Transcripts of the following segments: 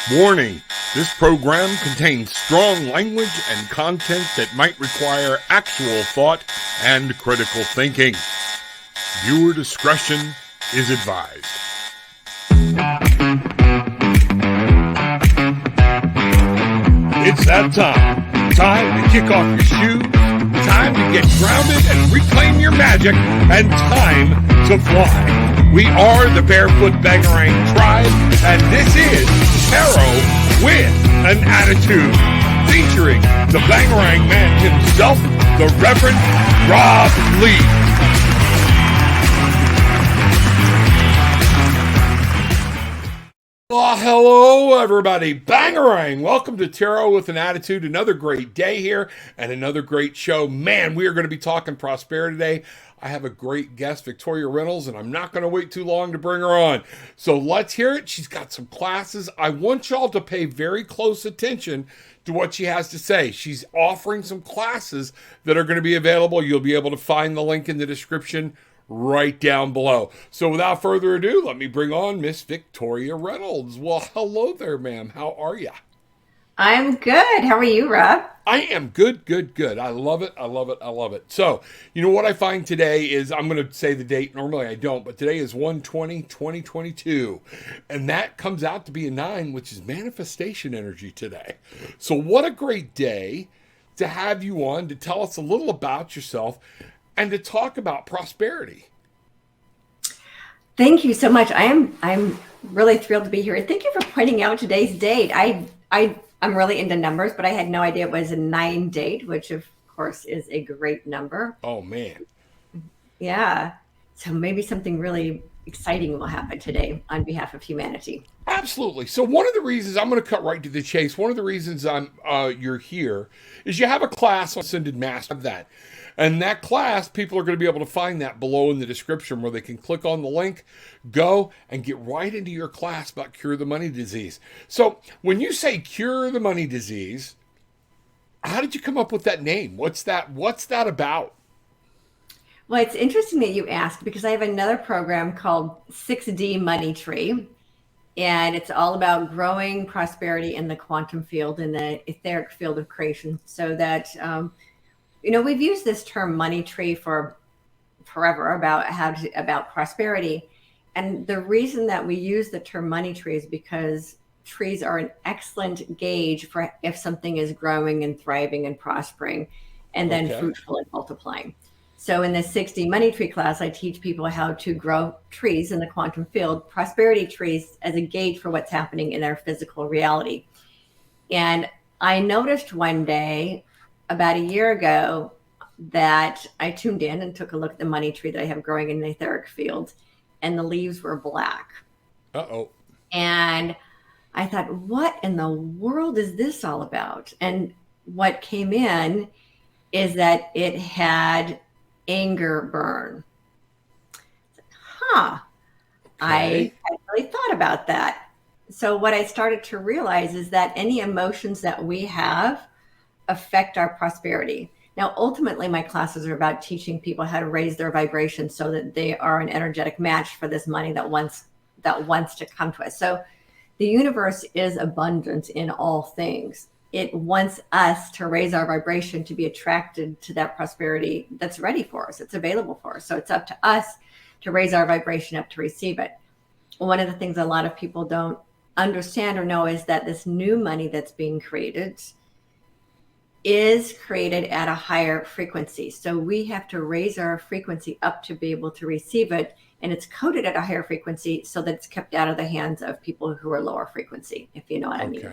Warning, this program contains strong language and content that might require actual thought and critical thinking. Viewer discretion is advised. It's that time. Time to kick off your shoes, time to get grounded and reclaim your magic, and time to fly. We are the Barefoot Bangarang Tribe, and this is Tarot with an Attitude, featuring the Bangarang man himself, the Reverend Rob Lee. Well, hello, everybody. Bangarang. Welcome to Tarot with an Attitude. Another great day here and another great show. Man, we are going to be talking prosperity today. I have a great guest, Victoria Reynolds, and I'm not going to wait too long to bring her on. So let's hear it. She's got some classes. I want y'all to pay very close attention to what she has to say. She's offering some classes that are going to be available. You'll be able to find the link in the description right down below. So without further ado, let me bring on Miss Victoria Reynolds. Well, hello there, ma'am. How are you? I'm good. How are you, Rob? I am good. I love it. So, you know what I find today is, I'm going to say the date. Normally I don't, but today is 1/20/2022. And that comes out to be a 9, which is manifestation energy today. So what a great day to have you on to tell us a little about yourself and to talk about prosperity. Thank you so much. I'm really thrilled to be here. Thank you for pointing out today's date. I'm really into numbers, but I had no idea it was a 9 date, which of course is a great number. Oh man. Yeah. So maybe something really exciting will happen today on behalf of humanity. Absolutely. So one of the reasons, I'm going to cut right to the chase. One of the reasons you're here is you have a class on Ascended Master of that. And that class, people are going to be able to find that below in the description where they can click on the link, go and get right into your class about Cure the Money Disease. So when you say Cure the Money Disease, how did you come up with that name? What's that about? Well, it's interesting that you asked because I have another program called 6D Money Tree. And it's all about growing prosperity in the quantum field, in the etheric field of creation, so that we've used this term money tree for forever about prosperity. And the reason that we use the term money tree is because trees are an excellent gauge for if something is growing and thriving and prospering and then fruitful and multiplying. So in the 6D Money Tree class, I teach people how to grow trees in the quantum field, prosperity trees, as a gauge for what's happening in their physical reality. And I noticed one day about a year ago that I tuned in and took a look at the money tree that I have growing in the etheric field, and the leaves were black. Uh-oh. And I thought, what in the world is this all about? And what came in is that it had anger burn. Okay. I hadn't really thought about that. So what I started to realize is that any emotions that we have affect our prosperity. Now, ultimately, my classes are about teaching people how to raise their vibration so that they are an energetic match for this money that wants to come to us. So the universe is abundant in all things. It wants us to raise our vibration to be attracted to that prosperity that's ready for us. It's available for us. So it's up to us to raise our vibration up to receive it. One of the things a lot of people don't understand or know is that this new money that's being created is created at a higher frequency. So we have to raise our frequency up to be able to receive it. And it's coded at a higher frequency so that it's kept out of the hands of people who are lower frequency, if you know what I mean.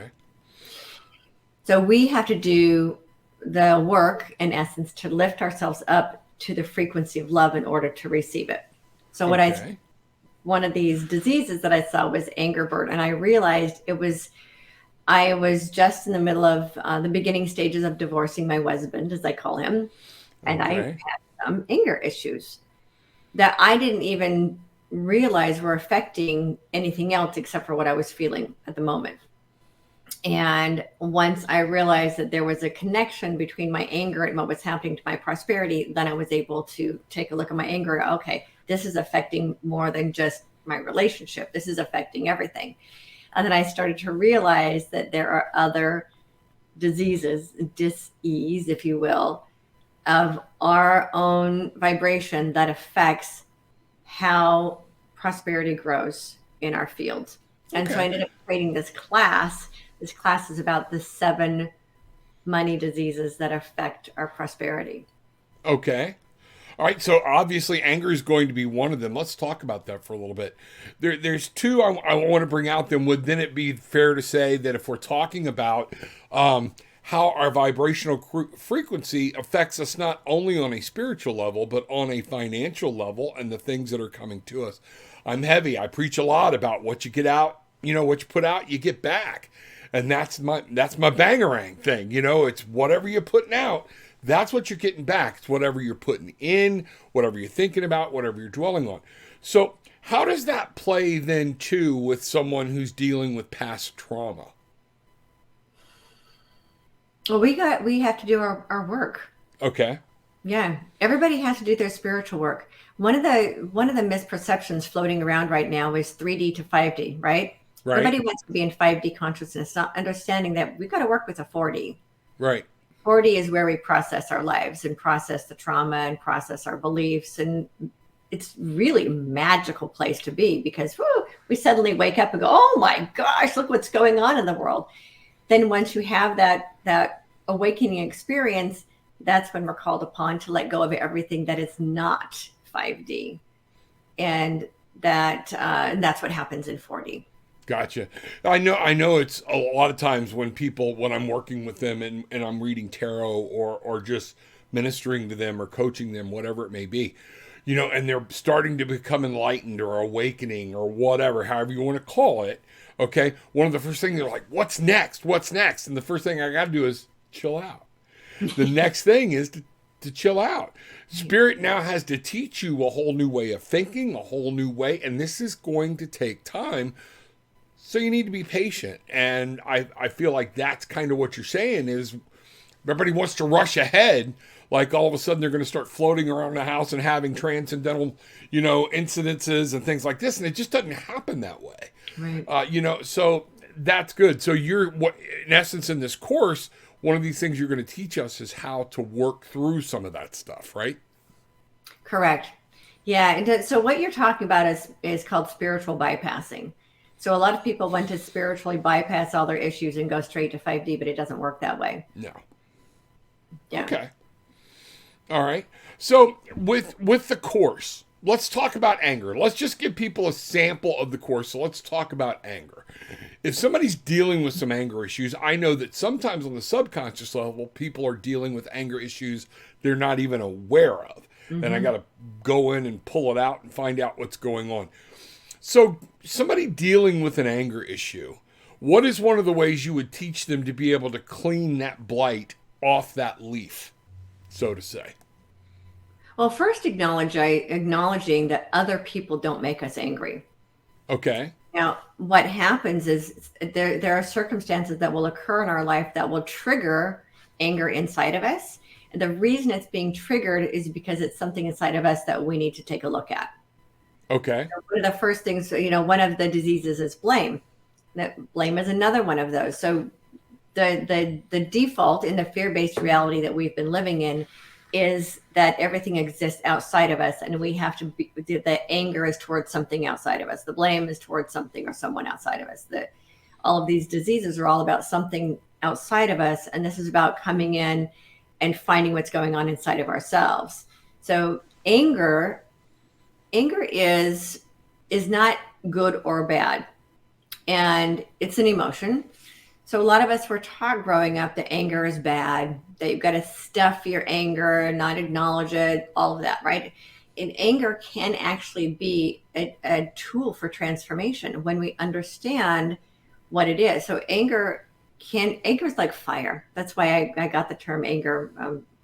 So we have to do the work, in essence, to lift ourselves up to the frequency of love in order to receive it. So one of these diseases that I saw was anger burn. And I realized I was just in the middle of the beginning stages of divorcing my husband, as I call him. And I had some anger issues that I didn't even realize were affecting anything else except for what I was feeling at the moment. And once I realized that there was a connection between my anger and what was happening to my prosperity, then I was able to take a look at my anger. Okay, this is affecting more than just my relationship. This is affecting everything. And then I started to realize that there are other diseases, dis-ease, if you will, of our own vibration that affects how prosperity grows in our fields. And so I ended up creating this class. This class is about the 7 money diseases that affect our prosperity. Okay. All right. So obviously, anger is going to be one of them. Let's talk about that for a little bit. There's 2 I want to bring out. Then would then it be fair to say that if we're talking about how our vibrational frequency affects us not only on a spiritual level but on a financial level and the things that are coming to us? I'm heavy. I preach a lot about what you get out. What you put out, you get back. And that's my bangerang thing. It's whatever you're putting out, that's what you're getting back. It's whatever you're putting in, whatever you're thinking about, whatever you're dwelling on. So how does that play then too with someone who's dealing with past trauma? Well, we have to do our work. Okay. Yeah. Everybody has to do their spiritual work. One of the misperceptions floating around right now is 3D to 5D, right? Right. Everybody wants to be in 5D consciousness, not understanding that we've got to work with a 4D. Right. 4D is where we process our lives and process the trauma and process our beliefs. And it's really a magical place to be because we suddenly wake up and go, oh my gosh, look what's going on in the world. Then once you have that awakening experience, that's when we're called upon to let go of everything that is not 5D. And that's what happens in 4D. Gotcha. I know it's a lot of times when I'm working with them and I'm reading tarot or just ministering to them or coaching them, whatever it may be, and they're starting to become enlightened or awakening or whatever, however you want to call it. Okay. One of the first things they're like, what's next? What's next? And the first thing I got to do is chill out. The next thing is to chill out. Spirit now has to teach you a whole new way of thinking, a whole new way. And this is going to take time. So you need to be patient. And I feel like that's kind of what you're saying is everybody wants to rush ahead. Like all of a sudden they're going to start floating around the house and having transcendental, incidences and things like this. And it just doesn't happen that way. Right. So that's good. So in essence, in this course, one of these things you're going to teach us is how to work through some of that stuff, right? Correct. Yeah. And so what you're talking about is called spiritual bypassing. So a lot of people want to spiritually bypass all their issues and go straight to 5D, but it doesn't work that way. No. Yeah. Okay. All right. So with the course, let's talk about anger. Let's just give people a sample of the course. So let's talk about anger. If somebody's dealing with some anger issues, I know that sometimes on the subconscious level, people are dealing with anger issues they're not even aware of. Mm-hmm. And I got to go in and pull it out and find out what's going on. So somebody dealing with an anger issue, what is one of the ways you would teach them to be able to clean that blight off that leaf, so to say? Well, first acknowledging that other people don't make us angry. Okay. Now, what happens is there are circumstances that will occur in our life that will trigger anger inside of us. And the reason it's being triggered is because it's something inside of us that we need to take a look at. Okay. So one of the first things, one of the diseases is blame. That blame is another one of those. So the default in the fear-based reality that we've been living in is that everything exists outside of us, and we have to be, the anger is towards something outside of us. The blame is towards something or someone outside of us. All of these diseases are all about something outside of us, and this is about coming in and finding what's going on inside of ourselves. So anger is not good or bad, and it's an emotion. So a lot of us were taught growing up that anger is bad, that you've got to stuff your anger, not acknowledge it, all of that, right? And anger can actually be a tool for transformation when we understand what it is. So anger is like fire. That's why I got the term anger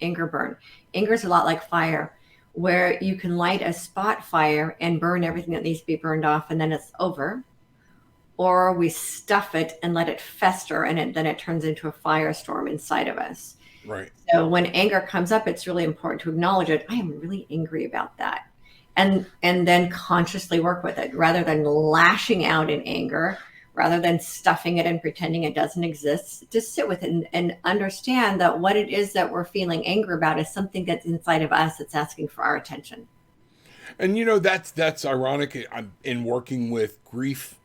burn. Anger is a lot like fire, where you can light a spot fire and burn everything that needs to be burned off, and then it's over. Or we stuff it and let it fester, and then it turns into a firestorm inside of us. Right. So when anger comes up, it's really important to acknowledge it. I am really angry about that. And then consciously work with it rather than lashing out in anger. rather than stuffing it and pretending it doesn't exist. Just sit with it and understand that what it is that we're feeling anger about is something that's inside of us that's asking for our attention. And that's ironic. I'm in working with grief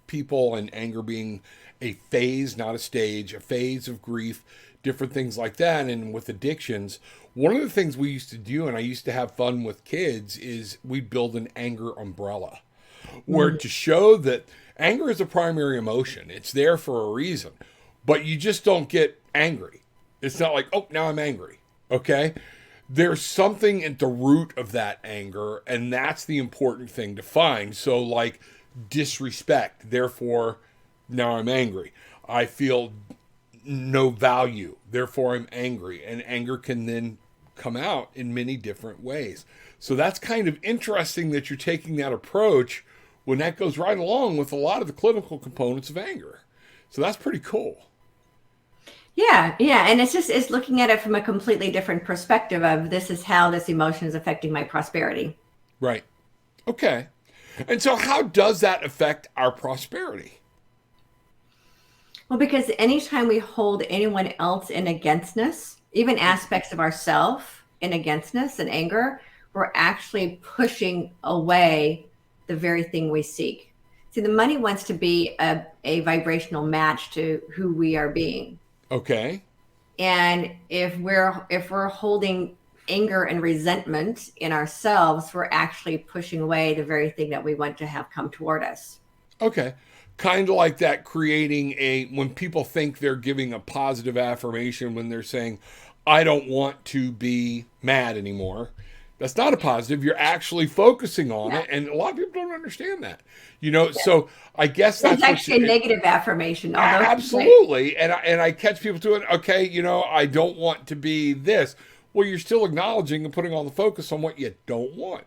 people and anger being a phase, not a stage, a phase of grief, different things like that. And with addictions, one of the things we used to do, and I used to have fun with kids, is we build an anger umbrella where to show that anger is a primary emotion. It's there for a reason, but you just don't get angry. It's not like, oh, now I'm angry. Okay. There's something at the root of that anger, and that's the important thing to find. So, like disrespect, therefore, now I'm angry. I feel no value, therefore, I'm angry. And anger can then come out in many different ways. So, that's kind of interesting that you're taking that approach when that goes right along with a lot of the clinical components of anger. So, that's pretty cool. Yeah, yeah. And it's looking at it from a completely different perspective of this is how this emotion is affecting my prosperity. Right. Okay. And so how does that affect our prosperity? Well, because anytime we hold anyone else in againstness, even aspects of ourselves in againstness and anger, we're actually pushing away the very thing we seek. See, the money wants to be a vibrational match to who we are being. Okay. And if we're holding anger and resentment in ourselves, we're actually pushing away the very thing that we want to have come toward us. Okay. Kind of like that, creating when people think they're giving a positive affirmation when they're saying, I don't want to be mad anymore. That's not a positive. You're actually focusing on it. And a lot of people don't understand that. So I guess that's actually a negative affirmation. Absolutely. And I catch people doing, okay, I don't want to be this. Well, you're still acknowledging and putting all the focus on what you don't want.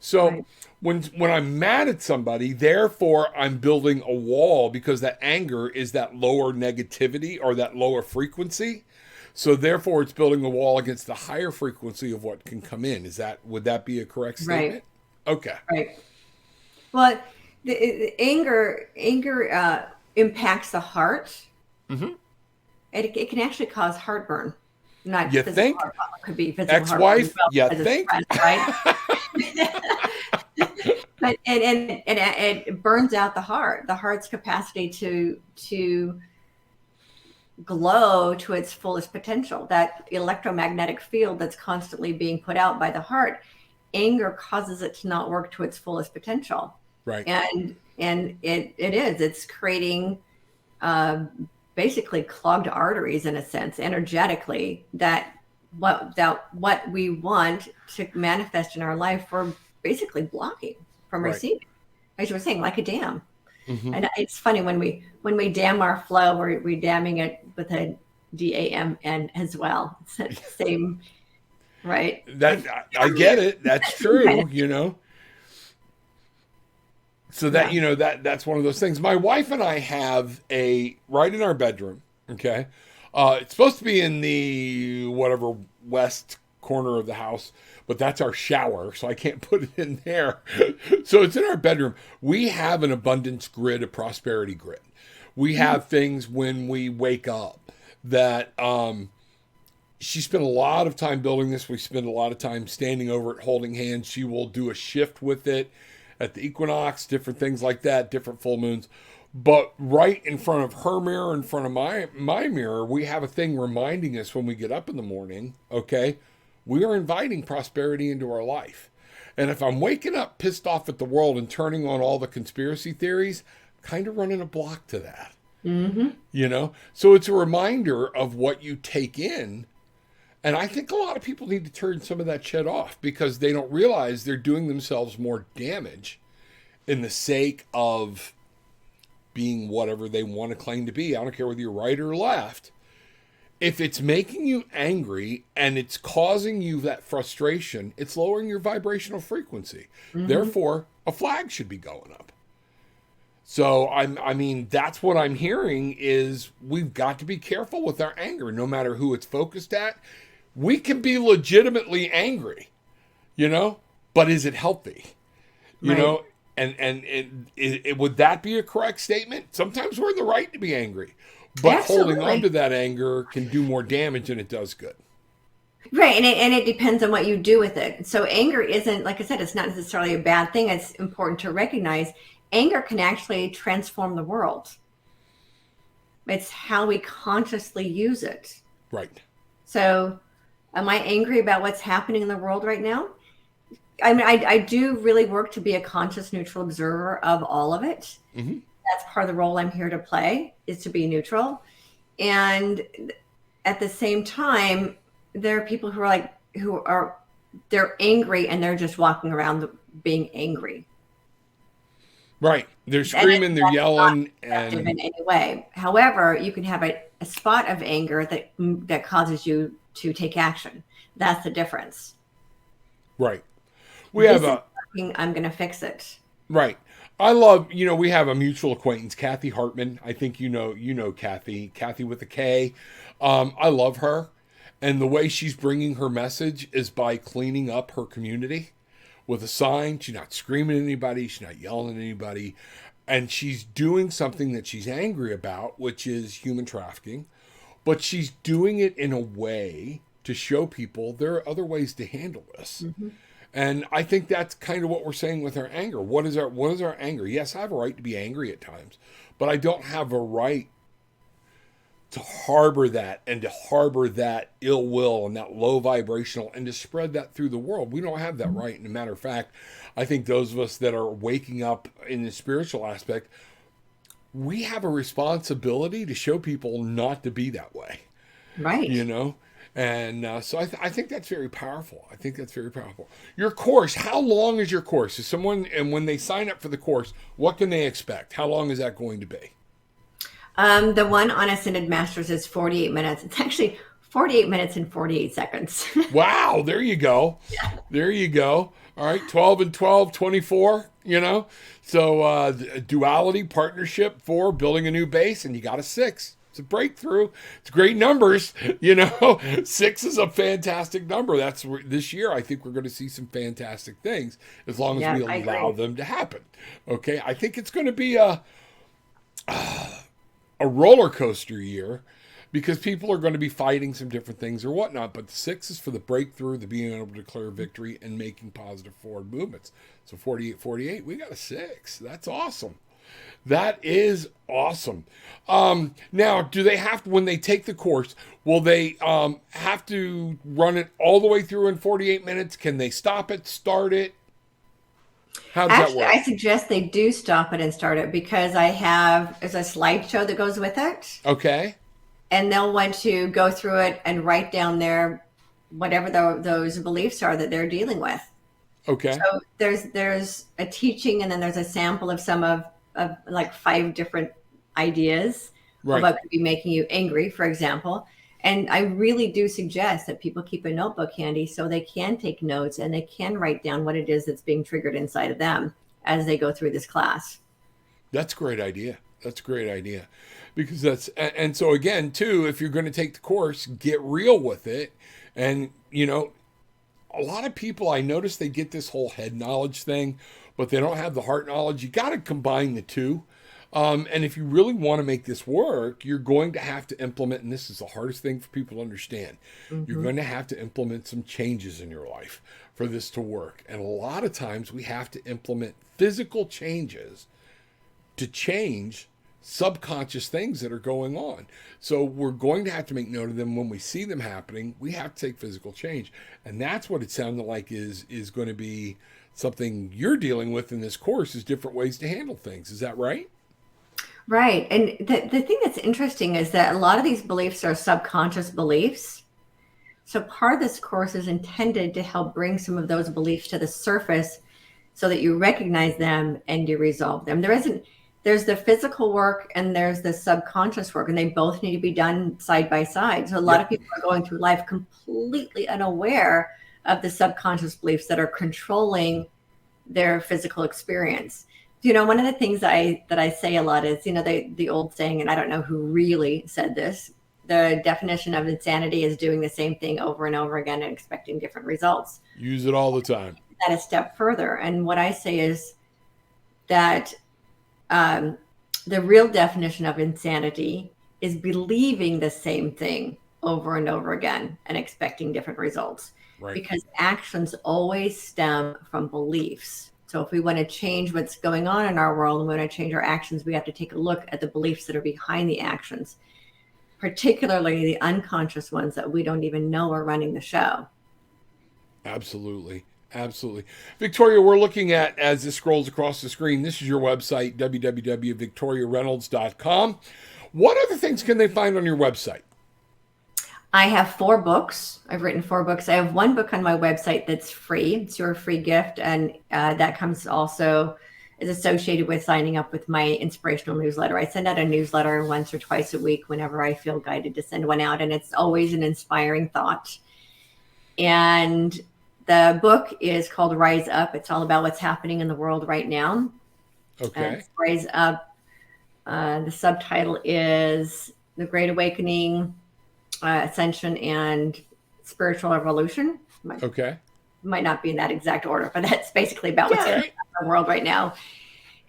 So when I'm mad at somebody, therefore I'm building a wall because that anger is that lower negativity or that lower frequency. So therefore it's building a wall against the higher frequency of what can come in. Would that be a correct statement? Right. Okay. Right. Well, the anger impacts the heart. Mm-hmm. It can actually cause heartburn. Not you think? Heartburn, it could be physical ex-wife? You think? Stress, right? But and it burns out the heart. The heart's capacity to glow to its fullest potential. That electromagnetic field that's constantly being put out by the heart. Anger causes it to not work to its fullest potential. Right. And it's creating basically clogged arteries in a sense, energetically, that what we want to manifest in our life, we're basically blocking from receiving. As you were saying, like a dam. Mm-hmm. And it's funny when we dam our flow, we're damming it with a DAMN as well. It's the same, right? I get it. That's true. So that that's one of those things. My wife and I have right in our bedroom. Okay, it's supposed to be in the whatever west corner of the house, but that's our shower, so I can't put it in there. So it's in our bedroom. We have an abundance grid, a prosperity grid. We have things when we wake up that she spent a lot of time building this. We spend a lot of time standing over it, holding hands. She will do a shift with it at the equinox, different things like that, different full moons. But right in front of her mirror, in front of my mirror, we have a thing reminding us when we get up in the morning, okay, we are inviting prosperity into our life. And if I'm waking up pissed off at the world and turning on all the conspiracy theories, kind of running a block to that. Mm-hmm. So it's a reminder of what you take in. And I think a lot of people need to turn some of that shit off because they don't realize they're doing themselves more damage in the sake of being whatever they want to claim to be. I don't care whether you're right or left. If it's making you angry and it's causing you that frustration, it's lowering your vibrational frequency. Mm-hmm. Therefore, a flag should be going up. So, I mean, that's what I'm hearing is we've got to be careful with our anger, no matter who it's focused at. We can be legitimately angry, but is it healthy? You know, would that be a correct statement? Sometimes we're in the right to be angry, but holding on to Absolutely. that anger can do more damage than it does good. Right. And it depends on what you do with it. So anger isn't, like I said, it's not necessarily a bad thing. It's important to recognize anger can actually transform the world. It's how we consciously use it. Right. So am I angry about what's happening in the world right now? I mean, I do really work to be a conscious, neutral observer of all of it. Mm-hmm. That's part of the role I'm here to play, is to be neutral. And at the same time, there are people they're angry and they're just walking around being angry. Right. They're And screaming, they're that's not yelling, effective and in any way. However, you can have a spot of anger that causes you to take action. That's the difference. right. We This have is a working, I'm going to fix it. right. I love, we have a mutual acquaintance, Kathy Hartman. I think Kathy with a K. I love her. And the way she's bringing her message is by cleaning up her community with a sign. She's not screaming at anybody. She's not yelling at anybody. And she's doing something that she's angry about, which is human trafficking. But she's doing it in a way to show people there are other ways to handle this. Mm-hmm. And I think that's kind of what we're saying with our anger. What is our anger? Yes, I have a right to be angry at times, but I don't have a right to harbor that and to harbor that ill will and that low vibrational and to spread that through the world. We don't have that right. And a matter of fact, I think those of us that are waking up in the spiritual aspect, we have a responsibility to show people not to be that way, Right. you know? And so I think that's very powerful. I think that's very powerful. Your course, how long is your course? Is someone, and when they sign up for the course, what can they expect? How long is that going to be? The one on Ascended Masters is 48 minutes. It's actually 48 minutes and 48 seconds. Wow, there you go. Yeah. There you go. All right, 12 and 12, 24, So duality, partnership, 4, building a new base, and you got a 6. It's a breakthrough. It's great numbers, 6 is a fantastic number. That's this year. I think we're going to see some fantastic things as long as we I allow agree. them to happen. Okay, I think it's going to be a roller coaster year because people are going to be fighting some different things or whatnot. But the 6 is for the breakthrough, the being able to declare victory and making positive forward movements. So 48, 48, we got a 6. That's awesome. That is awesome. Now, do they have to, when they take the course, will they have to run it all the way through in 48 minutes? Can they stop it, start it? How does that Actually, work? I suggest they do stop it and start it because there's a slideshow that goes with it, Okay. and they'll want to go through it and write down whatever those beliefs are that they're dealing with. Okay. So there's a teaching, and then there's a sample of some of like 5 different ideas of Right. what could be making you angry, for example. And I really do suggest that people keep a notebook handy so they can take notes and they can write down what it is that's being triggered inside of them as they go through this class. That's a great idea. That's a great idea. Because and so again, too, if you're going to take the course, get real with it. And, a lot of people, I notice they get this whole head knowledge thing, but they don't have the heart knowledge. You got to combine the two. And if you really want to make this work, you're going to have to implement, and this is the hardest thing for people to understand, you're Mm-hmm. going to have to implement some changes in your life for this to work. And a lot of times we have to implement physical changes to change subconscious things that are going on. So we're going to have to make note of them when we see them happening. We have to take physical change. And that's what it sounded like is going to be something you're dealing with in this course is different ways to handle things. Is that right? Right. And the thing that's interesting is that a lot of these beliefs are subconscious beliefs. So part of this course is intended to help bring some of those beliefs to the surface so that you recognize them and you resolve them. There's the physical work and there's the subconscious work, and they both need to be done side by side. So a lot of people are going through life completely unaware of the subconscious beliefs that are controlling their physical experience. One of the things that I say a lot is, the old saying, and I don't know who really said this, the definition of insanity is doing the same thing over and over again and expecting different results. Use it all the time. That a step further. And what I say is that um, the real definition of insanity is believing the same thing over and over again and expecting different results. Right. Because actions always stem from beliefs. So if we want to change what's going on in our world and we want to change our actions, we have to take a look at the beliefs that are behind the actions, particularly the unconscious ones that we don't even know are running the show. Absolutely. Absolutely. Victoria, we're looking at, as this scrolls across the screen, this is your website, www.victoriareynolds.com. What other things can they find on your website? I have 4 books. I've written 4 books. I have 1 book on my website that's free. It's your free gift. And that comes also is associated with signing up with my inspirational newsletter. I send out a newsletter once or twice a week whenever I feel guided to send one out. And it's always an inspiring thought. And the book is called Rise Up. It's all about what's happening in the world right now. Okay. Rise Up. The subtitle is The Great Awakening, Ascension, and Spiritual Evolution. Okay. Might not be in that exact order, but that's basically about what's All going on in the world right now.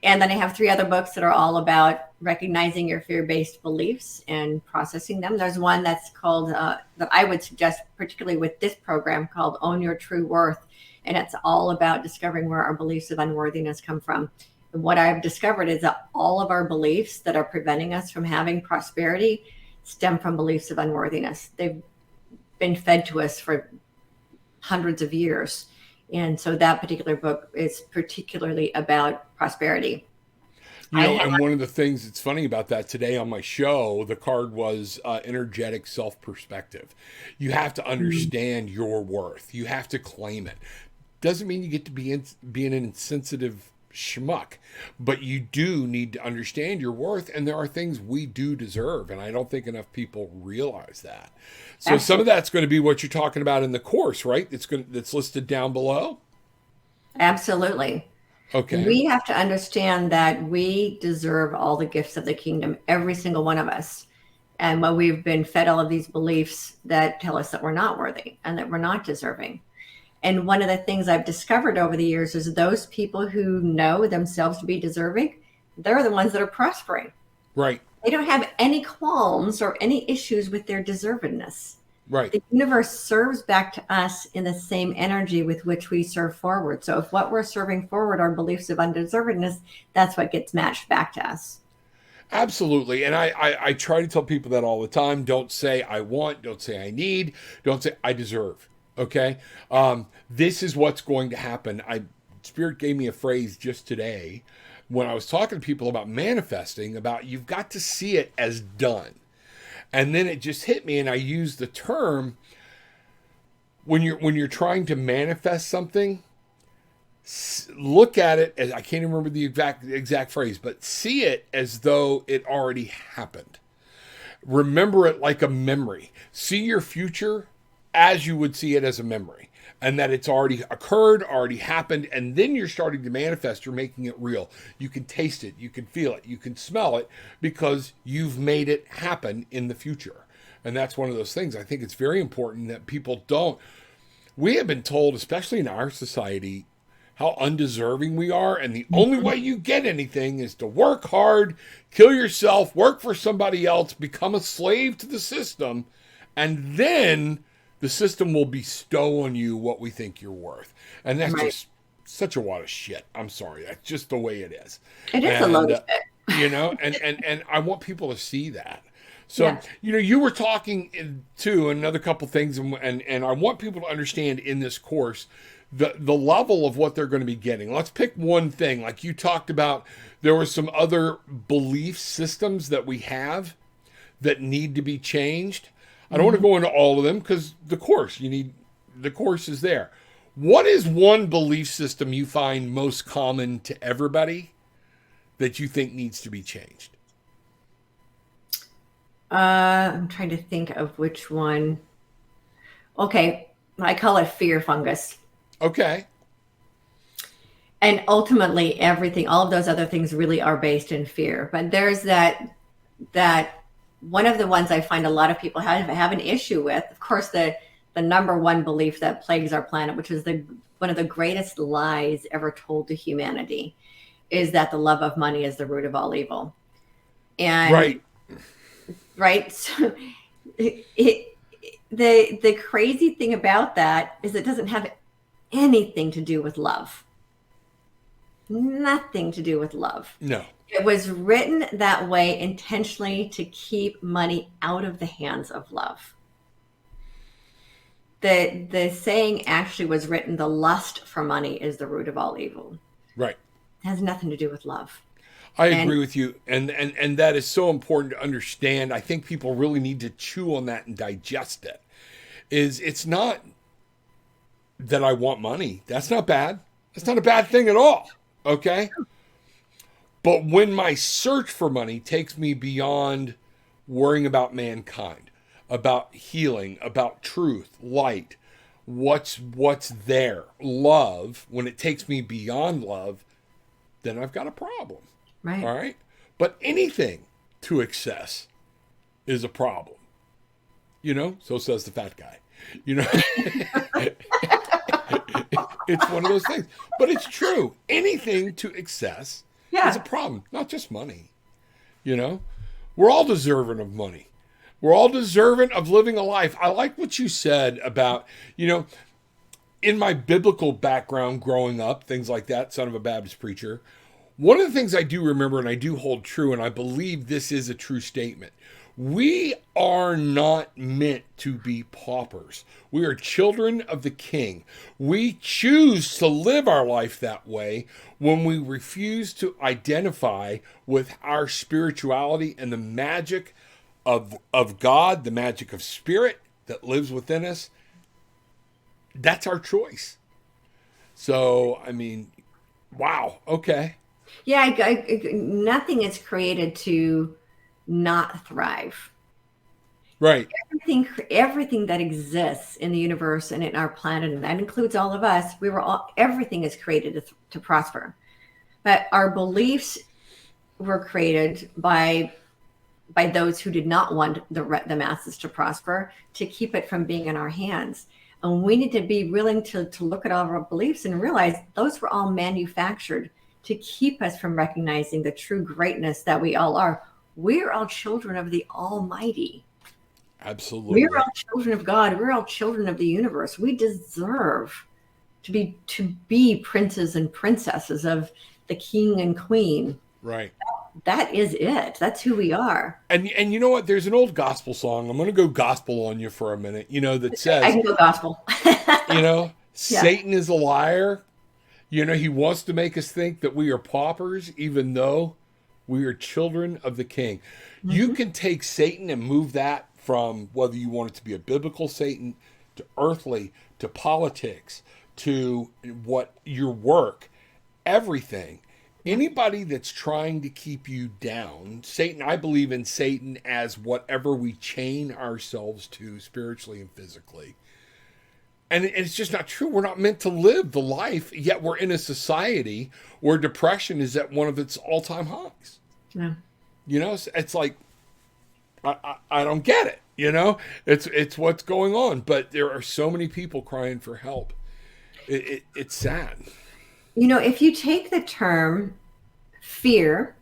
And then I have 3 other books that are all about recognizing your fear-based beliefs and processing them. There's one that's called, that I would suggest, particularly with this program, called Own Your True Worth. And it's all about discovering where our beliefs of unworthiness come from. And what I've discovered is that all of our beliefs that are preventing us from having prosperity stem from beliefs of unworthiness. They've been fed to us for hundreds of years. And so that particular book is particularly about prosperity. And one of the things that's funny about that, today on my show, the card was energetic self-perspective. You have to understand your worth. You have to claim it. Doesn't mean you get to be an insensitive schmuck, but you do need to understand your worth, and there are things we do deserve, and I don't think enough people realize that. So Absolutely. Some of that's going to be what you're talking about in the course, right? That's listed down below. Absolutely. Okay. We have to understand that we deserve all the gifts of the kingdom, every single one of us. And when we've been fed all of these beliefs that tell us that we're not worthy and that we're not deserving. And one of the things I've discovered over the years is those people who know themselves to be deserving, they're the ones that are prospering. Right. They don't have any qualms or any issues with their deservedness. Right. The universe serves back to us in the same energy with which we serve forward. So if what we're serving forward are beliefs of undeservedness, that's what gets matched back to us. Absolutely. And I try to tell people that all the time. Don't say I want, don't say I need, don't say I deserve. Okay. This is what's going to happen. Spirit gave me a phrase just today when I was talking to people about manifesting, about you've got to see it as done. And then it just hit me, and I used the term, when you're trying to manifest something, look at it as, I can't even remember the exact phrase, but see it as though it already happened. Remember it like a memory. See your future as you would see it as a memory, and that it's already occurred, already happened, and then you're starting to manifest. You're making it real. You can taste it, you can feel it, you can smell it, because you've made it happen in the future. And that's one of those things. I think it's very important that people don't. We have been told, especially in our society, how undeserving we are, and the only way you get anything is to work hard, kill yourself, work for somebody else, become a slave to the system, and then the system will bestow on you what we think you're worth. And that's just such a wad of shit. I'm sorry. That's just the way it is. It is a load of shit. And I want people to see that. So, you were talking too, another couple things, and I want people to understand in this course the level of what they're going to be getting. Let's pick one thing. Like you talked about, there were some other belief systems that we have that need to be changed. I don't want to go into all of them because the course is there. What is one belief system you find most common to everybody that you think needs to be changed? I'm trying to think of which one. Okay. I call it fear fungus. Okay. And ultimately everything, all of those other things really are based in fear. But there's that one of the ones I find a lot of people have an issue with, of course, the number one belief that plagues our planet, which is one of the greatest lies ever told to humanity. is that the love of money is the root of all evil. And right. So the crazy thing about that is it doesn't have anything to do with love. Nothing to do with love. No. It was written that way intentionally to keep money out of the hands of love. The saying actually was written, the lust for money is the root of all evil. Right. It has nothing to do with love. I agree with you. And that is so important to understand. I think people really need to chew on that and digest it. It's not that I want money. That's not bad. That's not a bad thing at all. Okay. But when my search for money takes me beyond worrying about mankind, about healing, about truth, light, what's there, love, when it takes me beyond love, then I've got a problem. Right. All right. But anything to excess is a problem. So says the fat guy. It's one of those things. But it's true. Anything to excess is a problem. Not just money. We're all deserving of money. We're all deserving of living a life. I like what you said about, in my biblical background growing up, things like that, son of a Baptist preacher. One of the things I do remember and I do hold true, and I believe this is a true statement. We are not meant to be paupers. We are children of the King. We choose to live our life that way when we refuse to identify with our spirituality and the magic of God, the magic of spirit that lives within us. That's our choice. So, wow. Okay. Yeah, nothing is created to not thrive. Right. Everything that exists in the universe and in our planet, and that includes all of us, everything is created to prosper. But our beliefs were created by those who did not want the masses to prosper, to keep it from being in our hands. And we need to be willing to look at all of our beliefs and realize those were all manufactured to keep us from recognizing the true greatness that we all are. We're all children of the Almighty. Absolutely. We're all children of God. We're all children of the universe. We deserve to be princes and princesses of the King and Queen. Right. That is it. That's who we are. And you know what? There's an old gospel song. I'm going to go gospel on you for a minute. That says, I can go gospel. Satan is a liar. He wants to make us think that we are paupers, even though we are children of the King. Mm-hmm. You can take Satan and move that from whether you want it to be a biblical Satan, to earthly, to politics, to what your work, everything. Anybody that's trying to keep you down, Satan, I believe in Satan as whatever we chain ourselves to spiritually and physically. And it's just not true. We're not meant to live the life, yet we're in a society where depression is at one of its all-time highs. Yeah. It's like, I don't get it, It's what's going on. But there are so many people crying for help. It's sad. If you take the term fear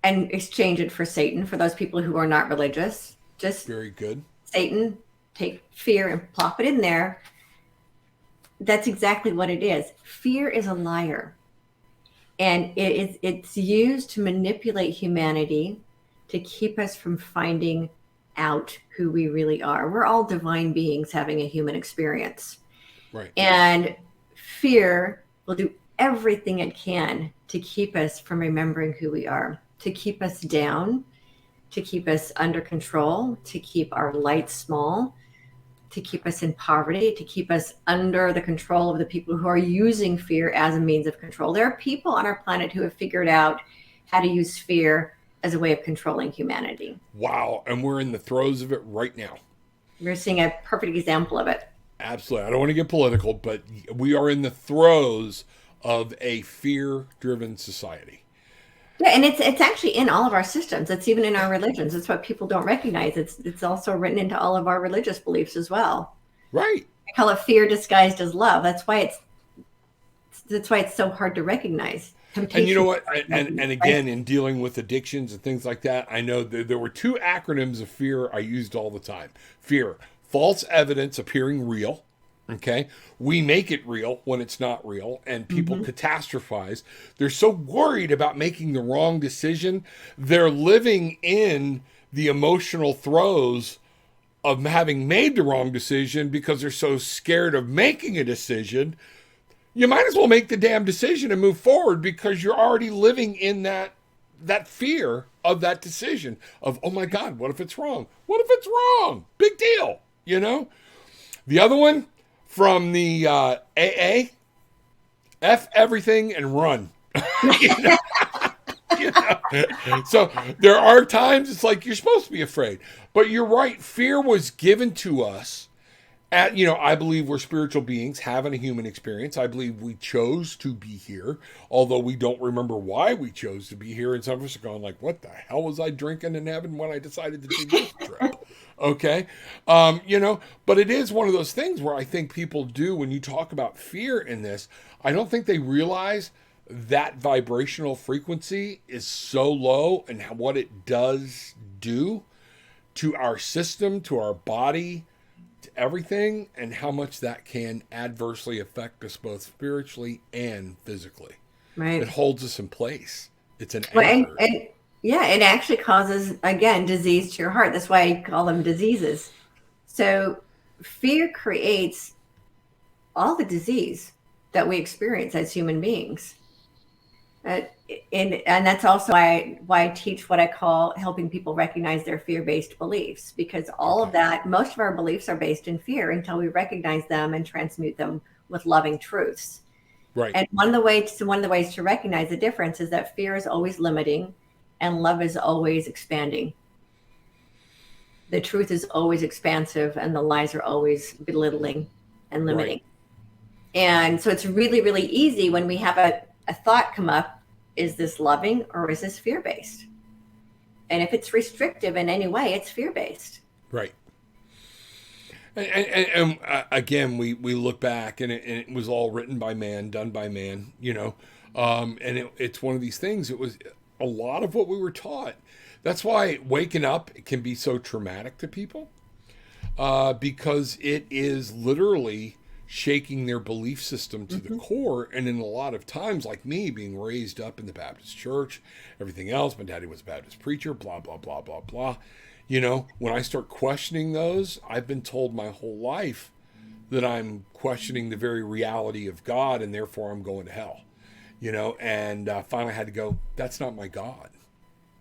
and exchange it for Satan, for those people who are not religious, just very good. Satan, take fear and plop it in there. That's exactly what it is. Fear is a liar. And it's used to manipulate humanity to keep us from finding out who we really are. We're all divine beings having a human experience. Right. And fear will do everything it can to keep us from remembering who we are, to keep us down, to keep us under control, to keep our light small, to keep us in poverty, to keep us under the control of the people who are using fear as a means of control. There are people on our planet who have figured out how to use fear as a way of controlling humanity. Wow. And we're in the throes of it right now. We're seeing a perfect example of it. Absolutely. I don't want to get political, but we are in the throes of a fear-driven society. Yeah, and it's actually in all of our systems. It's even in our religions. It's what people don't recognize. It's also written into all of our religious beliefs as well. Right. I call it fear disguised as love. That's why it's That's why it's so hard to recognize. And you Temptation know is what? hard to And recognize, right? again, in dealing with addictions and things like that, I know there were two acronyms of fear I used all the time. Fear, false evidence appearing real. Okay. We make it real when it's not real, and people Hmm. catastrophize. They're so worried about making the wrong decision. They're living in the emotional throes of having made the wrong decision because they're so scared of making a decision. You might as well make the damn decision and move forward because you're already living in that fear of that decision of, oh my God, what if it's wrong? What if it's wrong? Big deal, you know? The other one from the AA, F everything and run. you know? You know? So there are times it's like you're supposed to be afraid. But you're right, fear was given to us I believe we're spiritual beings having a human experience. I believe we chose to be here, although we don't remember why we chose to be here. And some of us are going like, what the hell was I drinking in heaven when I decided to do this trip? Okay. But it is one of those things where I think people do, when you talk about fear in this, I don't think they realize that vibrational frequency is so low and what it does do to our system, to our body, everything, and how much that can adversely affect us both spiritually and physically. It Right. holds us in place. It's an Well, anchor. and yeah, it actually causes, again, disease to your heart. That's why I call them diseases. So fear creates all the disease that we experience as human beings. Uh, and that's also why I teach what I call helping people recognize their fear-based beliefs, because all of Okay. that, most of our beliefs are based in fear until we recognize them and transmute them with loving truths. Right. And one of the ways to recognize the difference is that fear is always limiting and love is always expanding. The truth is always expansive and the lies are always belittling and Right. limiting. And so it's really, really easy when we have a thought come up, is this loving or is this fear based? And if it's restrictive in any way, it's fear based. Right. And again, we look back and it was all written by man, done by man, it's one of these things. It was a lot of what we were taught. That's why waking up can be so traumatic to people, because it is literally shaking their belief system to the Hmm. core. And in a lot of times, like me, being raised up in the Baptist church, everything else, my daddy was a Baptist preacher, blah, blah, blah, blah, blah. When I start questioning those, I've been told my whole life that I'm questioning the very reality of God and therefore I'm going to hell, and finally I had to go, that's not my God.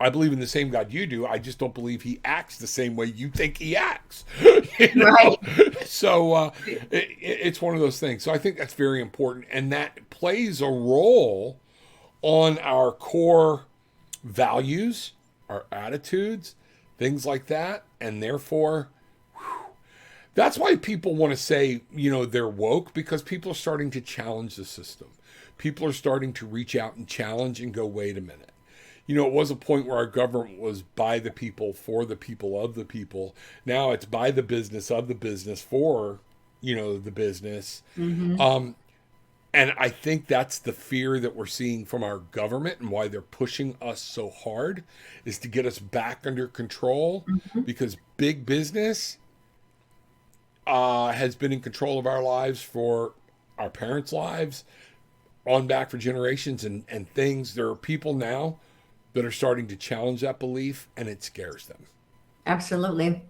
I believe in the same God you do. I just don't believe he acts the same way you think he acts. you know? Right. So it's one of those things. So I think that's very important. And that plays a role on our core values, our attitudes, things like that. And therefore, that's why people want to say, they're woke, because people are starting to challenge the system. People are starting to reach out and challenge and go, wait a minute. It was a point where our government was by the people, for the people, of the people. Now it's by the business, of the business, for, the business. Hmm. And I think that's the fear that we're seeing from our government and why they're pushing us so hard, is to get us back under control, Hmm. because big business has been in control of our lives for our parents' lives, on back for generations, and things. There are people now that are starting to challenge that belief, and it scares them. Absolutely.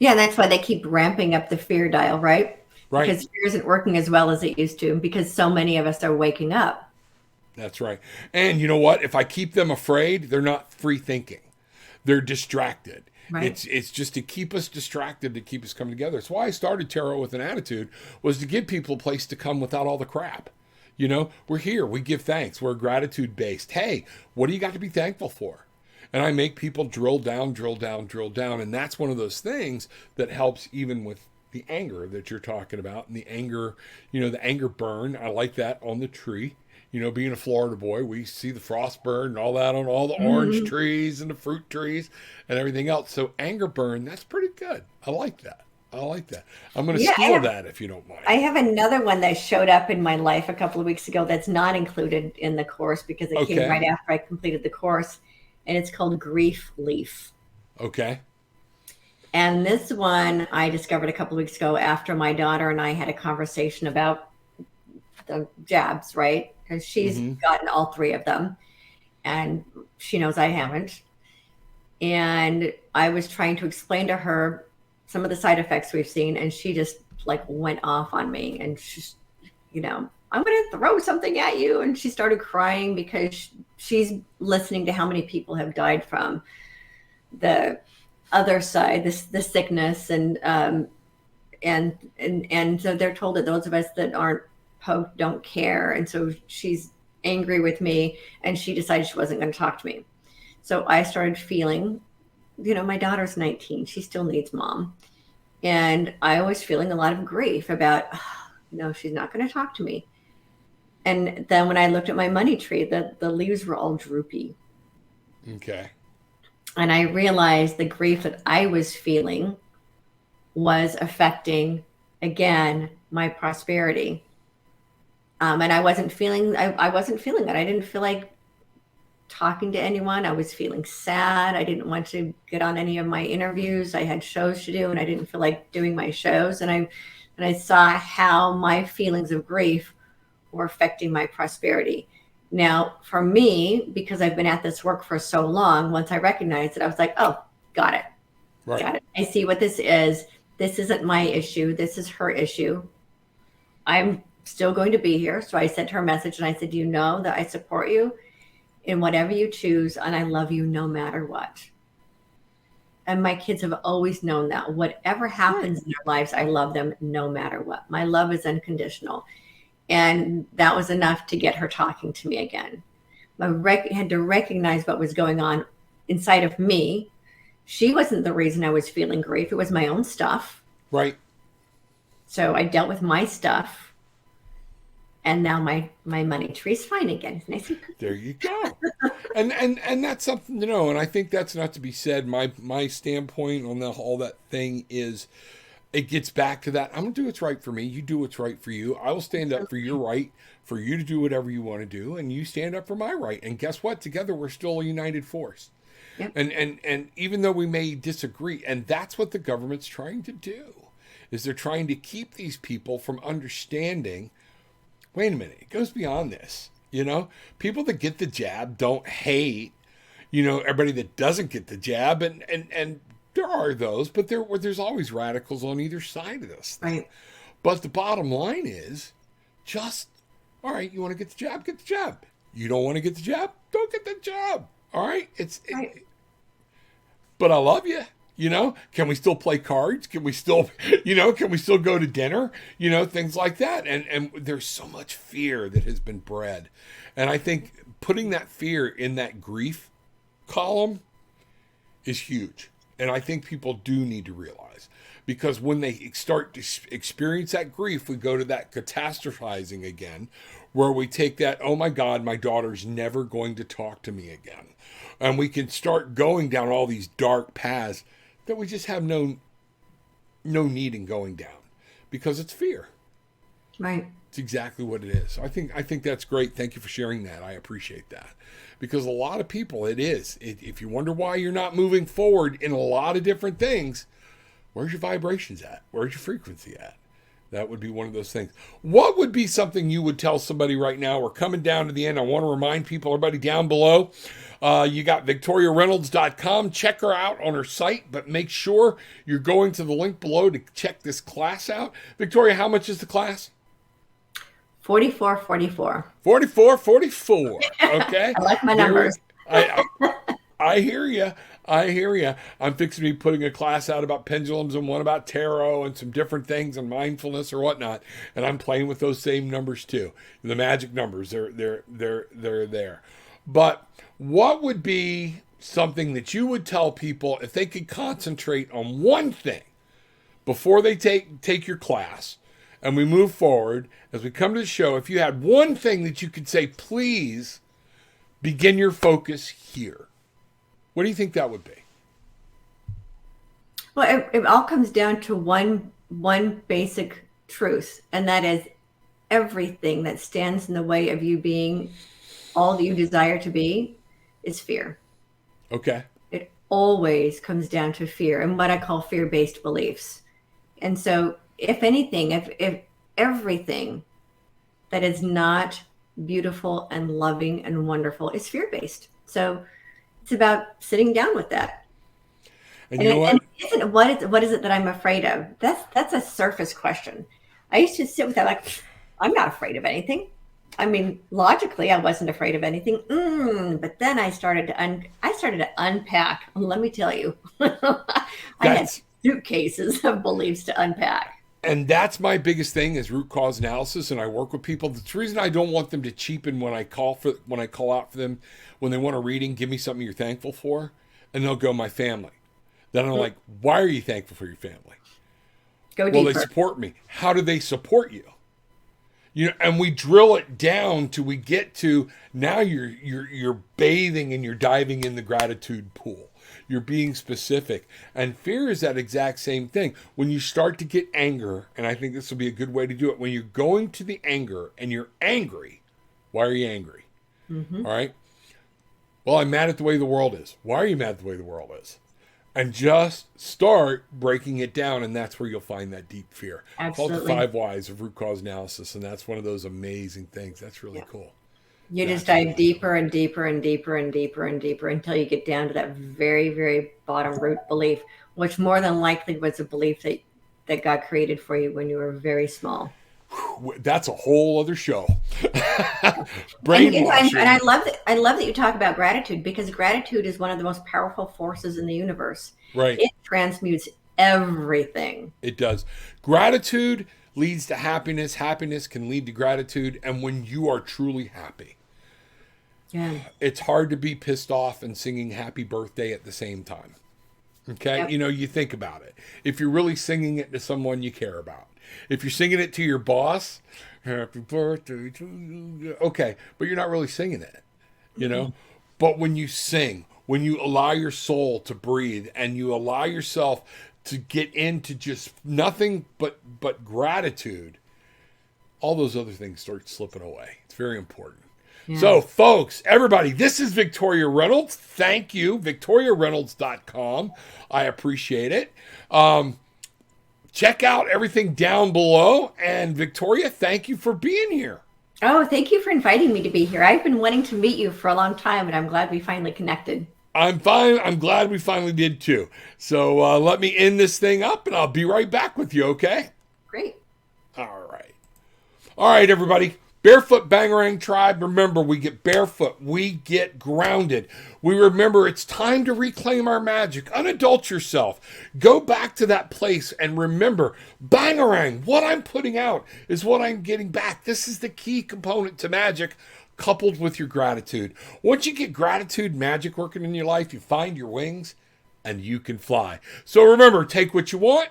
Yeah, and that's why they keep ramping up the fear dial, right? Right. Because fear isn't working as well as it used to, because so many of us are waking up. That's right. And you know what? If I keep them afraid, they're not free thinking. They're distracted. Right. It's just to keep us distracted, to keep us coming together. It's why I started Tarot with an Attitude, was to give people a place to come without all the crap. We're here. We give thanks. We're gratitude based. Hey, what do you got to be thankful for? And I make people drill down, drill down, drill down. And that's one of those things that helps even with the anger that you're talking about. And the anger, the anger burn. I like that on the tree. Being a Florida boy, we see the frost burn and all that on all the orange trees and the fruit trees and everything else. So anger burn, that's pretty good. I like that. I like that. I'm going to Yeah, steal that if you don't mind. I have another one that showed up in my life a couple of weeks ago that's not included in the course because it came right after I completed the course, and it's called Grief Leaf. Okay. And this one I discovered a couple of weeks ago after my daughter and I had a conversation about the jabs, right? Because she's gotten all 3 of them, and she knows I haven't. And I was trying to explain to her some of the side effects we've seen, and she just like went off on me, and she's, I'm going to throw something at you. And she started crying because she's listening to how many people have died from the other side, the sickness, and so they're told that those of us that aren't poked don't care, and so she's angry with me, and she decided she wasn't going to talk to me. So I started feeling, my daughter's 19, she still needs mom, and I was feeling a lot of grief about, no, she's not going to talk to me. And then when I looked at my money tree, the leaves were all droopy. Okay. And I realized the grief that I was feeling was affecting, again, my prosperity. And I wasn't feeling that. I didn't feel like talking to anyone. I was feeling sad. I didn't want to get on any of my interviews. I had shows to do, and I didn't feel like doing my shows. And I saw how my feelings of grief were affecting my prosperity. Now, for me, because I've been at this work for so long, once I recognized it, I was like, oh, got it. Right. Got it. I see what this is. This isn't my issue. This is her issue. I'm still going to be here. So I sent her a message and I said, you know that I support you in whatever you choose, and I love you no matter what. And my kids have always known that. Whatever happens in their lives, I love them no matter what. My love is unconditional. And that was enough to get her talking to me again. I had to recognize what was going on inside of me. She wasn't the reason I was feeling grief. It was my own stuff. Right. So I dealt with my stuff. And now my money tree's fine again. It's nice and cookie. There you go. and that's something to know. And I think that's not to be said. My standpoint on all that thing is, it gets back to that. I'm going to do what's right for me. You do what's right for you. I will stand up for your right, for you to do whatever you want to do. And you stand up for my right. And guess what? Together, we're still a united force. Yep. And even though we may disagree, and that's what the government's trying to do, is they're trying to keep these people from understanding, wait a minute, it goes beyond this. People that get the jab don't hate, everybody that doesn't get the jab. And there are those, but there's always radicals on either side of this thing. Right. But the bottom line is just, all right, you want to get the jab, get the jab. You don't want to get the jab, don't get the jab. All right? But I love you. Can we still play cards? Can we still, go to dinner? Things like that. And there's so much fear that has been bred. And I think putting that fear in that grief column is huge. And I think people do need to realize, because when they start to experience that grief, we go to that catastrophizing again, where we take that, oh my God, my daughter's never going to talk to me again. And we can start going down all these dark paths that we just have no need in going down, because it's fear. Right. It's exactly what it is. I think that's great. Thank you for sharing that. I appreciate that. Because a lot of people, if you wonder why you're not moving forward in a lot of different things, where's your vibrations at? Where's your frequency at? That would be one of those things. What would be something you would tell somebody right now? We're coming down to the end. I want to remind people, everybody down below, you got VictoriaReynolds.com. Check her out on her site, but make sure you're going to the link below to check this class out. Victoria, how much is the class? $44.44. $44.44. Okay. I like my numbers. I hear you. I'm fixing to be putting a class out about pendulums and one about tarot and some different things and mindfulness or whatnot. And I'm playing with those same numbers too. The magic numbers, they're there. But what would be something that you would tell people if they could concentrate on one thing before they take your class and we move forward as we come to the show? If you had one thing that you could say, please begin your focus here, what do you think that would be? Well, it all comes down to one basic truth, and that is everything that stands in the way of you being all that you desire to be is fear. Okay. It always comes down to fear and what I call fear-based beliefs. And so, if anything, if everything that is not beautiful and loving and wonderful is fear-based. So it's about sitting down with that. And you know what? And it isn't what is it that I'm afraid of? That's a surface question. I used to sit with that like, I'm not afraid of anything. I mean, logically, I wasn't afraid of anything. But then I started to unpack. And let me tell you, I had suitcases of beliefs to unpack. And that's my biggest thing is root cause analysis. And I work with people. The reason I don't want them to cheapen when I call out for them when they want a reading, give me something you're thankful for, and they'll go, my family. Then I'm like, why are you thankful for your family? Go deeper. Well, they support me. How do they support you? You know, and we drill it down till we get to now you're bathing and you're diving in the gratitude pool. You're being specific. And fear is that exact same thing. When you start to get anger, and I think this will be a good way to do it, when you're going to the anger and you're angry, why are you angry? All right? Well, I'm mad at the way the world is. Why are you mad at the way the world is? And just start breaking it down, and that's where you'll find that deep fear. Absolutely. Called the 5 Whys of root cause analysis, and that's one of those amazing things. That's really cool. You just dive deeper and deeper and deeper and deeper and deeper until you get down to that very, very bottom root belief, which more than likely was a belief that God created for you when you were very small. That's a whole other show. Brainwashing. And I love that you talk about gratitude, because gratitude is one of the most powerful forces in the universe. Right. It transmutes everything. It does. Gratitude leads to happiness. Happiness can lead to gratitude. And when you are truly happy, it's hard to be pissed off and singing happy birthday at the same time. Okay. Yep. You know, you think about it. If you're really singing it to someone you care about, if you're singing it to your boss, happy birthday to you. Okay. But you're not really singing it, you know, but when you sing, when you allow your soul to breathe and you allow yourself to get into just nothing but gratitude, all those other things start slipping away. It's very important. Yeah. So, folks, everybody, this is Victoria Reynolds. Thank you, VictoriaReynolds.com. I appreciate it. Check out everything down below. And Victoria, thank you for being here. Oh, thank you for inviting me to be here. I've been wanting to meet you for a long time, and I'm glad we finally connected. I'm fine. I'm glad we finally did too. So let me end this thing up, and I'll be right back with you, okay? Great. All right. All right, everybody. Barefoot Bangarang Tribe, remember, we get barefoot, we get grounded. We remember it's time to reclaim our magic. Unadult yourself. Go back to that place and remember, Bangarang, what I'm putting out is what I'm getting back. This is the key component to magic, coupled with your gratitude. Once you get gratitude, magic working in your life, you find your wings and you can fly. So remember, take what you want,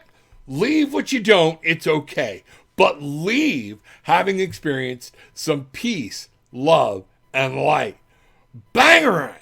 leave what you don't, it's okay. But leave having experienced some peace, love, and light. Bangarang!